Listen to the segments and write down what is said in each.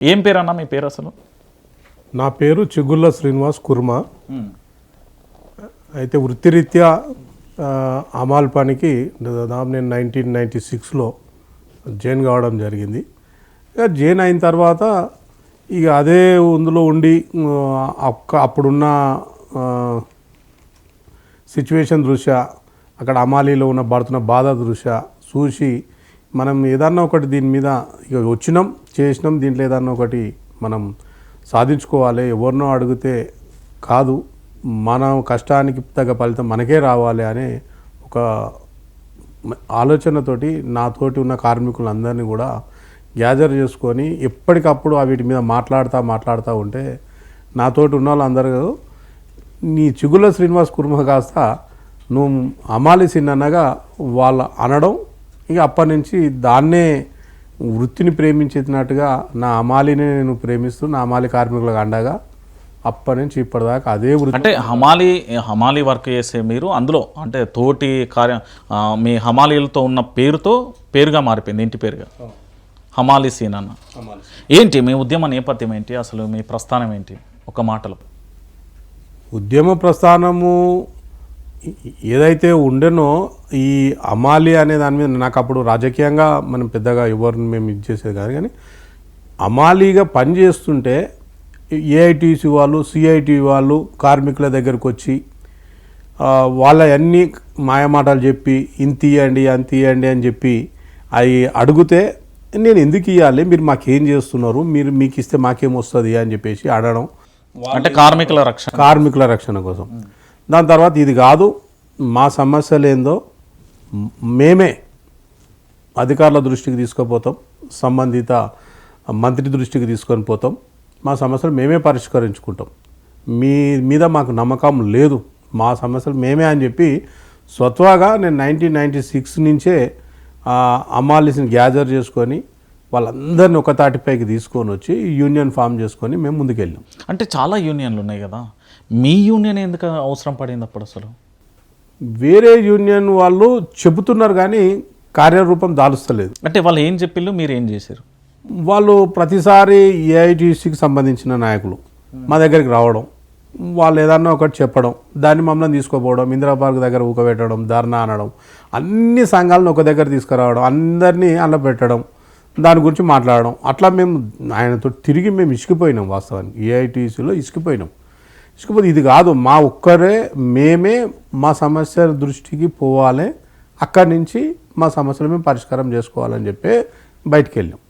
ఏం పేరు అన్న మీ పేరు అసలు? నా పేరు చిగుళ్ళ శ్రీనివాస్ కుర్మ. అయితే వృత్తిరీత్యా అమాల్ పనికి దాదాపు నేను 1996లో జాయిన్ కావడం జరిగింది. ఇక జాయిన్ అయిన తర్వాత ఇక అదే అందులో ఉండి అప్పుడున్న సిచ్యువేషన్ దృష్ట్యా అక్కడ అమాలీలో పడుతున్న బాధ దృష్ట్యా చూసి మనం ఏదన్నా ఒకటి దీని మీద ఇక వచ్చినాం చేసినాం, దీంట్లో ఏదన్నా ఒకటి మనం సాధించుకోవాలి, ఎవరినో అడిగితే కాదు, మన కష్టానికి తగ్గ ఫలితం మనకే రావాలి అనే ఒక ఆలోచనతోటి నాతోటి ఉన్న కార్మికులందరినీ కూడా గ్యాదర్ చేసుకొని ఎప్పటికప్పుడు వీటి మీద మాట్లాడుతూ ఉంటే నాతోటి ఉన్న వాళ్ళందరూ నీ చిగుళ్ళ శ్రీనివాస్ కుర్మ కాస్త నువ్వు అమాలి సిన్నగా వాళ్ళు అనడం, ఇక అప్పటి నుంచి దాన్నే వృత్తిని ప్రేమించినట్టుగా నా అమాలిని నేను ప్రేమిస్తూ నా అమాలి కార్మికులకు అండగా అప్పటి నుంచి ఇప్పటిదాకా అదే వృత్తి. అంటే హమాలీ వర్క్ చేసే మీరు అందులో అంటే తోటి మీ హమాలీలతో ఉన్న పేరుగా మారిపోయింది, ఇంటి పేరుగా హమాలీ సీన్ అన్న. ఏంటి మీ ఉద్యమ నేపథ్యం ఏంటి, అసలు మీ ప్రస్థానం ఏంటి ఒక మాటలో? ఉద్యమ ప్రస్థానము ఏదైతే ఉండేనో ఈ అమాలి అనే దాని మీద నాకు అప్పుడు రాజకీయంగా మనం పెద్దగా ఎవరిని మేము ఇది చేసేది కాదు, కానీ అమాలీగా పనిచేస్తుంటే ఏఐటీసీ వాళ్ళు సిఐటి వాళ్ళు కార్మికుల దగ్గరకు వచ్చి వాళ్ళ అన్ని మాయమాటలు చెప్పి ఇంత ఇవ్వండి అంత ఇవ్వండి అని చెప్పి అవి అడిగితే నేను ఎందుకు ఇవ్వాలి, మీరు మాకేం చేస్తున్నారు, మీకు ఇస్తే మాకేం వస్తుంది అని చెప్పేసి అడగడం, అంటే కార్మికుల రక్షణ కోసం. దాని తర్వాత ఇది కాదు, మా సమస్యలు ఏందో మేమే అధికారుల దృష్టికి తీసుకుపోతాం, సంబంధిత మంత్రి దృష్టికి తీసుకొని పోతాం, మా సమస్యలు మేమే పరిష్కరించుకుంటాం, మీ మీద మాకు నమ్మకం లేదు, మా సమస్యలు మేమే అని చెప్పి స్వతహాగా నేను 1996 నుంచే అమాలీస్ని గ్యాదర్ చేసుకొని వాళ్ళందరినీ ఒక తాటిపైకి తీసుకొని వచ్చి యూనియన్ ఫామ్ చేసుకొని మేము ముందుకెళ్ళాం. అంటే చాలా యూనియన్లు ఉన్నాయి కదా, మీ యూనియన్ ఎందుకు అవసరం పడింది అప్పుడు? అసలు వేరే యూనియన్ వాళ్ళు చెబుతున్నారు కానీ కార్యరూపం దాలుస్తలేదు. అంటే వాళ్ళు ఏం చెప్పిళ్ళు, మీరు ఏం చేశారు? వాళ్ళు ప్రతిసారి ఏఐటీసీకి సంబంధించిన నాయకులు మా దగ్గరికి రావడం, వాళ్ళు ఏదన్నా ఒకటి చెప్పడం, దాన్ని మమ్మల్ని తీసుకోపోవడం, ఇందిరా పార్క్ దగ్గర ఊకబెట్టడం, ధర్నా అనడం, అన్ని సంఘాలను ఒక దగ్గర తీసుకురావడం, అందరినీ అల్ల పెట్టడం, దాని గురించి మాట్లాడడం, అట్లా మేము ఆయనతో తిరిగి మేము ఇసుకుపోయినాం. వాస్తవానికి ఏఐటీసీలో ఇసుకుపోయినాం. ఇసుకపోతే ఇది కాదు, మా ఒక్కరే మేమే మా సమస్య దృష్టికి పోవాలి, అక్కడి నుంచి మా సమస్యలు మేము పరిష్కారం చేసుకోవాలని చెప్పి బయటికి వెళ్ళాం.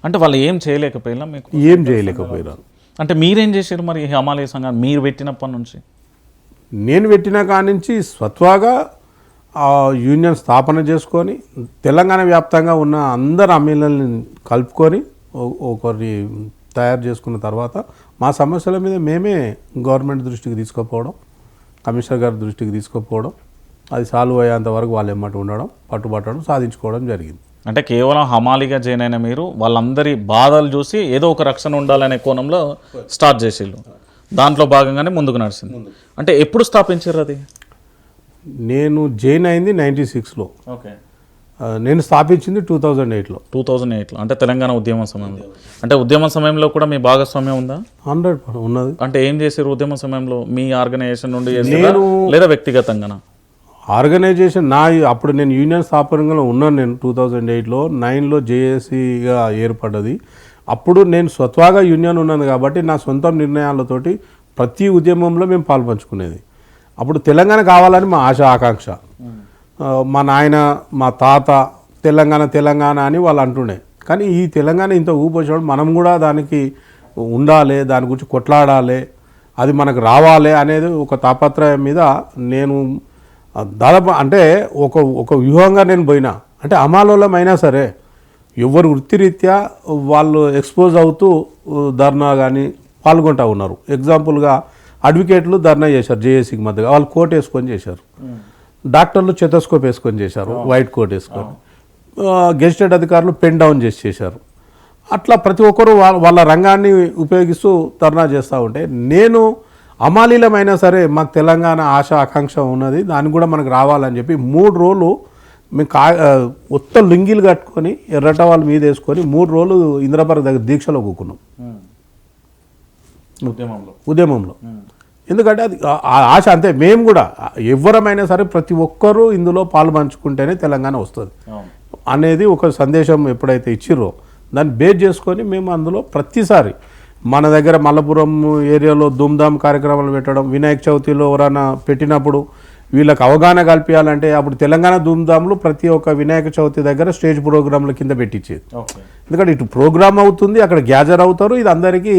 అంటే వాళ్ళు ఏం చేయలేకపోయినా, మీకు ఏం చేయలేకపోయినా. అంటే మీరేం చేశారు మరి హమాలీ సంఘాన్ని మీరు పెట్టినప్పటి నుంచి? నేను పెట్టిన కాడి నుంచి స్వతహాగా యూనియన్ స్థాపన చేసుకొని తెలంగాణ వ్యాప్తంగా ఉన్న అందరు అమీలని కలుపుకొని ఒకరి తయారు చేసుకున్న తర్వాత మా సమస్యల మీద మేమే గవర్నమెంట్ దృష్టికి తీసుకుపోవడం, కమిషనర్ గారి దృష్టికి తీసుకుపోవడం, అది సాల్వ్ అయ్యేంత వరకు వాళ్ళు ఏమంటూ ఉండడం, పట్టుబట్టడం, సాధించుకోవడం జరిగింది. అంటే కేవలం హమాలీగా జాయిన్ అయిన మీరు వాళ్ళందరి బాధలు చూసి ఏదో ఒక రక్షణ ఉండాలనే కోణంలో స్టార్ట్ చేసేళ్ళు, దాంట్లో భాగంగానే ముందుకు నడిచింది. అంటే ఎప్పుడు స్థాపించారు అది? నేను జాయిన్ అయింది 96లో, నేను స్థాపించింది 2008లో. అంటే తెలంగాణ ఉద్యమ సమయంలో. అంటే ఉద్యమ సమయంలో కూడా మీ భాగస్వామ్యం ఉందా? 100% ఉన్నది. అంటే ఏం చేశారు ఉద్యమ సమయంలో? మీ ఆర్గనైజేషన్ నుండి లేదా వ్యక్తిగతంగా? ఆర్గనైజేషన్ అప్పుడు నేను యూనియన్ స్థాపనలో ఉన్నాను. నేను 2008లో 9లో జేఏసీగా ఏర్పడ్డది. అప్పుడు నేను స్వతహాగా యూనియన్ ఉన్నాను కాబట్టి నా సొంత నిర్ణయాలతోటి ప్రతి ఉద్యమంలో మేము పాల్పంచుకునేది. అప్పుడు తెలంగాణ కావాలని మా ఆశ ఆకాంక్ష. మా నాయన మా తాత తెలంగాణ అని వాళ్ళు అంటుండే, కానీ ఈ తెలంగాణ ఇంత ఊపొచ్చినప్పుడు మనం కూడా దానికి ఉండాలి, దాని గురించి కొట్లాడాలి, అది మనకు రావాలి అనేది ఒక తాపత్రయం మీద నేను దాదాపు అంటే ఒక వ్యూహంగా నేను పోయినా. అంటే అమాలోలమైనా సరే ఎవరు వృత్తిరీత్యా వాళ్ళు ఎక్స్పోజ్ అవుతూ ధర్నా కానీ పాల్గొంటూ ఉన్నారు. ఎగ్జాంపుల్గా అడ్వకేట్లు ధర్నా చేశారు జేఏసీకి మధ్యగా, వాళ్ళు కోట్ వేసుకొని చేశారు. డాక్టర్లు చెతస్కోప్ వేసుకొని చేశారు, వైట్ కోట్ వేసుకొని. గెజిటెడ్ అధికారులు పెన్ డౌన్ చేశారు. అట్లా ప్రతి ఒక్కరూ వాళ్ళ రంగాన్ని ఉపయోగిస్తూ ధర్నా చేస్తూ ఉంటే నేను అమాలీలమైనా సరే మాకు తెలంగాణ ఆశ ఆకాంక్ష ఉన్నది, దానికి కూడా మనకు రావాలని చెప్పి 3 రోజులు మేము ఒత్త లుంగీలు కట్టుకొని ఎర్రట వాళ్ళ మీద వేసుకొని 3 రోజులు ఇంద్రపార్క్ దగ్గర దీక్షలో కూకున్నాం ఉద్యమంలో. ఎందుకంటే అది ఆశ అంతే. మేము కూడా ఎవరమైనా సరే ప్రతి ఒక్కరూ ఇందులో పాలు పంచుకుంటేనే తెలంగాణ వస్తుంది అనేది ఒక సందేశం ఎప్పుడైతే ఇచ్చిర్రో దాన్ని బేస్ చేసుకొని మేము అందులో ప్రతిసారి మన దగ్గర మల్లపురం ఏరియాలో ధూమ్ధామ్ కార్యక్రమాలు పెట్టడం, వినాయక చవితిలో ఎవరైనా పెట్టినప్పుడు వీళ్ళకి అవగాహన కల్పించాలంటే అప్పుడు తెలంగాణ ధూమ్ధామ్లు ప్రతి ఒక్క వినాయక చవితి దగ్గర స్టేజ్ ప్రోగ్రాంల కింద పెట్టించేది. ఎందుకంటే ఇటు ప్రోగ్రామ్ అవుతుంది, అక్కడ గ్యాదర్ అవుతారు, ఇది అందరికీ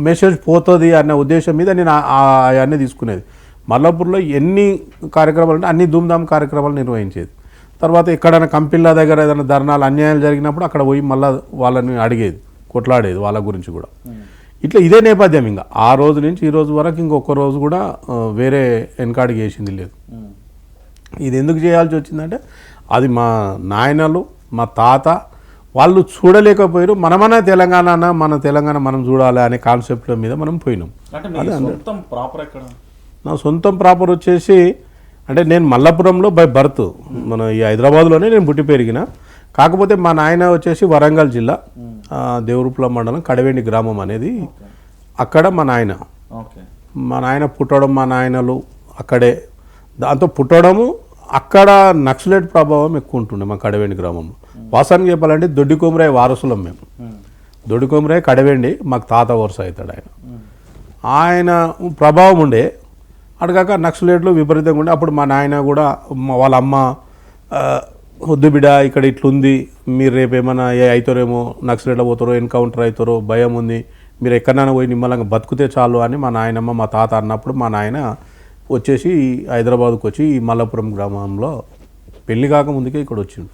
మెసేజ్ పోతుంది అన్న ఉద్దేశం మీద నేను అవన్నీ తీసుకునేది. మల్లాపూర్లో ఎన్ని కార్యక్రమాలు అంటే అన్ని ధూమ్ధామ్ కార్యక్రమాలు నిర్వహించేది. తర్వాత ఎక్కడైనా కంపెనీల దగ్గర ఏదైనా ధర్నాలు అన్యాయాలు జరిగినప్పుడు అక్కడ పోయి మళ్ళీ వాళ్ళని అడిగేది, కొట్లాడేది వాళ్ళ గురించి కూడా. ఇట్లా ఇదే నేపథ్యం. ఇంకా ఆ రోజు నుంచి ఈ రోజు వరకు ఇంకొక రోజు కూడా వేరే వెనకాడికి వేసింది లేదు. ఇది ఎందుకు చేయాల్సి వచ్చిందంటే అది మా నాయనలు మా తాత వాళ్ళు చూడలేకపోయారు. మనమన్నా తెలంగాణ మన తెలంగాణ మనం చూడాలి అనే కాన్సెప్ట్ల మీద మనం పోయినాం. నా సొంతం ప్రాపర్ వచ్చేసి అంటే నేను మల్లాపురంలో బై బర్త్, మన ఈ హైదరాబాద్లోనే నేను పుట్టి పెరిగిన. కాకపోతే మా నాయన వచ్చేసి వరంగల్ జిల్లా దేవరూపల మండలం కడవెండి గ్రామం అనేది అక్కడ మా నాయన పుట్టడం, మా నాయనలు అక్కడే. దాంతో పుట్టడము అక్కడ నక్సలైట్ ప్రభావం ఎక్కువ ఉంటుండే మా కడవెండి గ్రామంలో. వాస్తవానికి చెప్పాలంటే దొడ్డికొమరాయి వారసులం మేము. దొడ్డికొమరాయి కడవెండి మాకు తాత వరుస అవుతాడు. ఆయన ప్రభావం ఉండే. అటుగాక నక్సలైట్లు విపరీతంగా ఉండే. అప్పుడు మా నాయన కూడా వాళ్ళ అమ్మ వద్దు బిడ్డ ఇక్కడ ఇట్లుంది, మీరు రేపు ఏమైనా అవుతారేమో, నక్సలైట్లో పోతారో, ఎన్కౌంటర్ అవుతారో భయం ఉంది, మీరు ఎక్కడైనా పోయి నిమ్మలంగా బతుకుతే చాలు అని మా నాయనమ్మ మా తాత అన్నప్పుడు మా నాయన వచ్చేసి హైదరాబాద్కు వచ్చి ఈ మల్లాపురం గ్రామంలో పెళ్లి కాక ముందుకే ఇక్కడ వచ్చిండు.